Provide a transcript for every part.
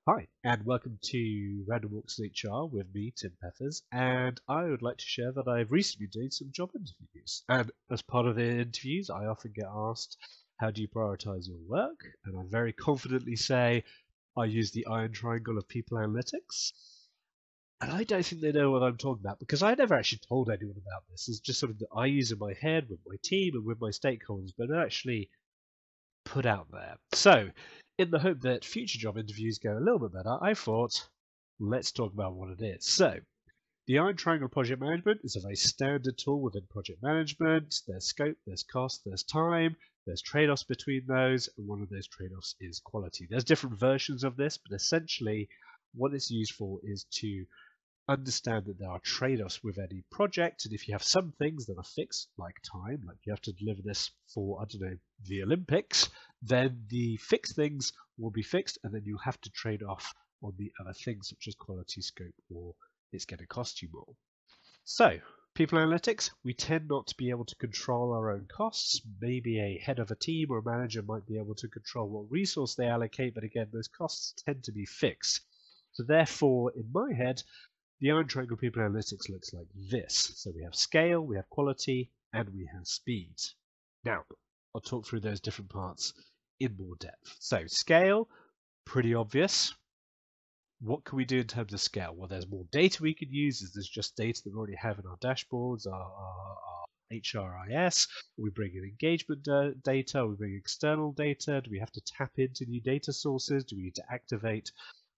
Hi, and welcome to Random Walks in HR with me, Tim Peppers. And I would like to share that I've recently been doing some job interviews. And as part of the interviews, I often get asked, how do you prioritize your work? And I very confidently say, I use the iron triangle of people analytics. And I don't think they know what I'm talking about because I never actually told anyone about this. It's just something that I use in my head with my team and with my stakeholders, but not actually put out there. So, in the hope that future job interviews go a little bit better, I thought, let's talk about what it is. So, the Iron Triangle Project Management is a very standard tool within project management. There's scope, there's cost, there's time, there's trade-offs between those, and one of those trade-offs is quality. There's different versions of this, but essentially what it's used for is to understand that there are trade-offs with any project, and if you have some things that are fixed, like time, like you have to deliver this for, I don't know, the Olympics, then the fixed things will be fixed, and then you'll have to trade off on the other things, such as quality, scope, or it's going to cost you more. So, people analytics, we tend not to be able to control our own costs. Maybe a head of a team or a manager might be able to control what resource they allocate, but again, those costs tend to be fixed. So therefore, in my head, the Iron Triangle People Analytics looks like this. So we have scale, we have quality, and we have speed. Now, I'll talk through those different parts in more depth. So scale, pretty obvious. What can we do in terms of scale? Well, there's more data we can use. Is this just data that we already have in our dashboards, our HRIS? We bring in engagement data, we bring external data. Do we have to tap into new data sources? Do we need to activate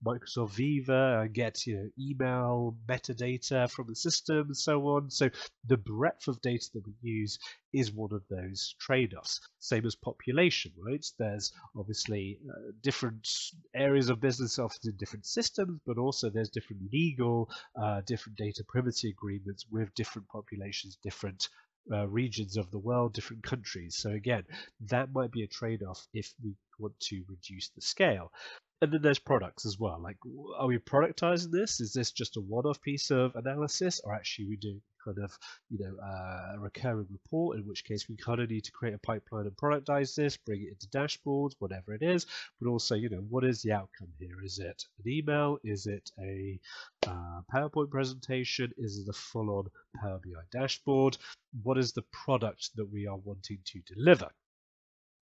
Microsoft Viva and get email metadata from the system and so on? So the breadth of data that we use is one of those trade-offs. Same as population, right? There's obviously different areas of business often in different systems, but also there's different legal, different data privacy agreements with different populations, different regions of the world, different countries. So again, that might be a trade-off if we want to reduce the scale. And then there's products as well. Like, are we productizing this? Is this just a one-off piece of analysis, or actually we do kind of, a recurring report? In which case, we kind of need to create a pipeline and productize this, bring it into dashboards, whatever it is. But also, what is the outcome here? Is it an email? Is it a PowerPoint presentation? Is it a full-on Power BI dashboard? What is the product that we are wanting to deliver?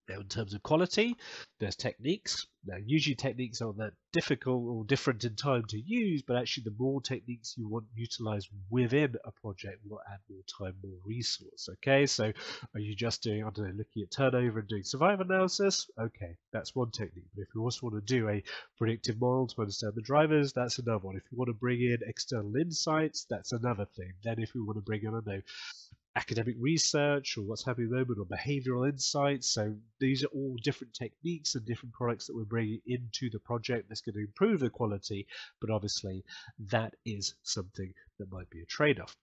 Now, in terms of quality, there's techniques. Now, usually techniques aren't that difficult or different in time to use, but actually the more techniques you want utilized within a project will add more time, more resource. Okay, so are you just doing, I don't know, looking at turnover and doing survival analysis? Okay, that's one technique. But if you also want to do a predictive model to understand the drivers, that's another one. If you want to bring in external insights, that's another thing. Then if we want to bring in, I don't know, academic research or what's happening at the moment or behavioral insights. So these are all different techniques and different products that we're bringing into the project that's going to improve the quality, but obviously that is something that might be a trade-off.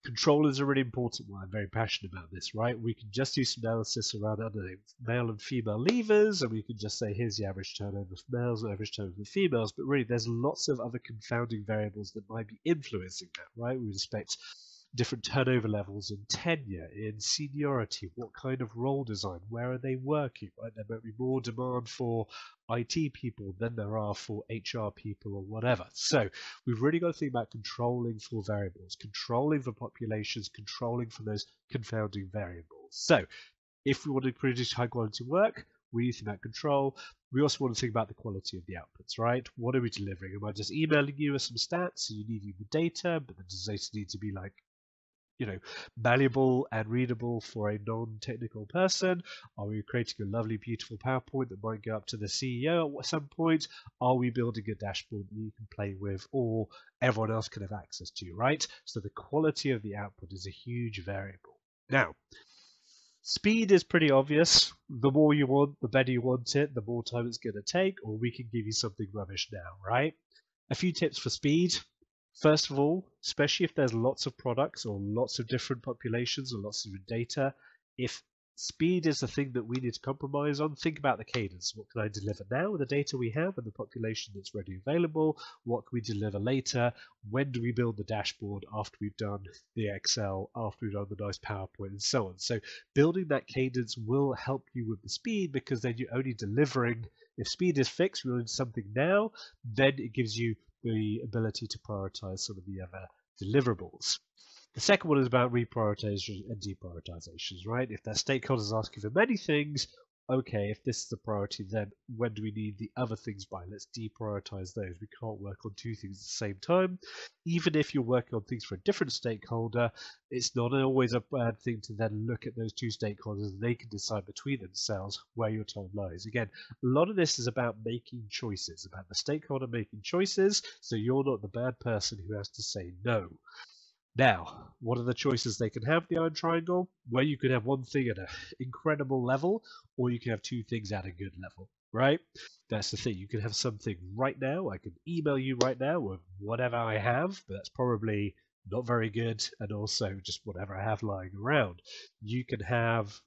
Control is a really important one. I'm very passionate about this, right? We can just do some analysis around, I don't know, male and female levers, and we can just say, here's the average turnover for males, average turnover for females, but really there's lots of other confounding variables that might be influencing that, right? We expect different turnover levels in tenure, in seniority, what kind of role design, where are they working, right? There might be more demand for IT people than there are for HR people or whatever. So we've really got to think about controlling for variables, controlling for populations, controlling for those confounding variables. So if we want to produce high quality work, we need to think about control. We also want to think about the quality of the outputs, right? What are we delivering? Am I just emailing you with some stats and you need the data, but does the data need to be like malleable and readable for a non-technical person? Are we creating a lovely, beautiful PowerPoint that might go up to the CEO at some point? Are we building a dashboard that you can play with or everyone else can have access to, right? So the quality of the output is a huge variable. Now, speed is pretty obvious. The more you want, the better you want it, the more time it's going to take, or we can give you something rubbish now, right? A few tips for speed. First of all, especially if there's lots of products or lots of different populations or lots of data, if speed is the thing that we need to compromise on, think about the cadence. What can I deliver now with the data we have and the population that's ready available? What can we deliver later? When do we build the dashboard after we've done the Excel, after we've done the nice PowerPoint and so on? So building that cadence will help you with the speed because then you're only delivering If speed is fixed, we need something now, then it gives you the ability to prioritize some of the other deliverables. The second one is about reprioritization and deprioritizations, right? If their stakeholders ask you for many things, okay, if this is the priority, then when do we need the other things by? Let's deprioritize those. We can't work on two things at the same time. Even if you're working on things for a different stakeholder, it's not always a bad thing to then look at those two stakeholders and they can decide between themselves where your time lies. Again, a lot of this is about making choices, about the stakeholder making choices, so you're not the bad person who has to say no. Now, what are the choices they can have, the iron triangle? Well, you could have one thing at an incredible level, or you can have two things at a good level, right? That's the thing. You can have something right now. I can email you right now with whatever I have, but that's probably not very good, and also just whatever I have lying around. You can have,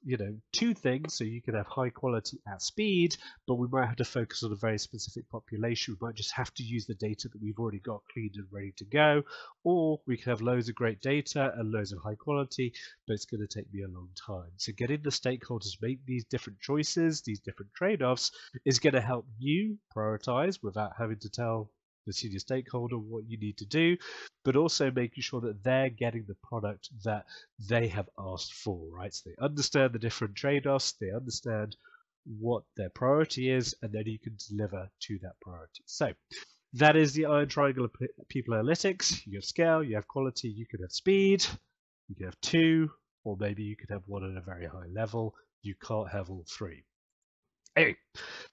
two things, so you can have high quality at speed, but we might have to focus on a very specific population. We might just have to use the data that we've already got cleaned and ready to go, or we can have loads of great data and loads of high quality, but it's going to take me a long time. So getting the stakeholders to make these different choices, these different trade-offs, is going to help you prioritize without having to tell the senior stakeholder what you need to do, but also making sure that they're getting the product that they have asked for, right? So they understand the different trade-offs, they understand what their priority is, and then you can deliver to that priority. So that is the iron triangle of people analytics. You have scale, you have quality, you can have speed, you can have two, or maybe you could have one at a very high level. You can't have all three. Anyway,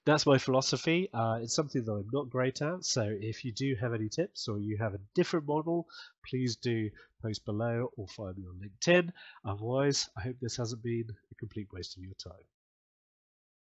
that's my philosophy. It's something that I'm not great at, so if you do have any tips or you have a different model, please do post below or find me on LinkedIn. Otherwise, I hope this hasn't been a complete waste of your time.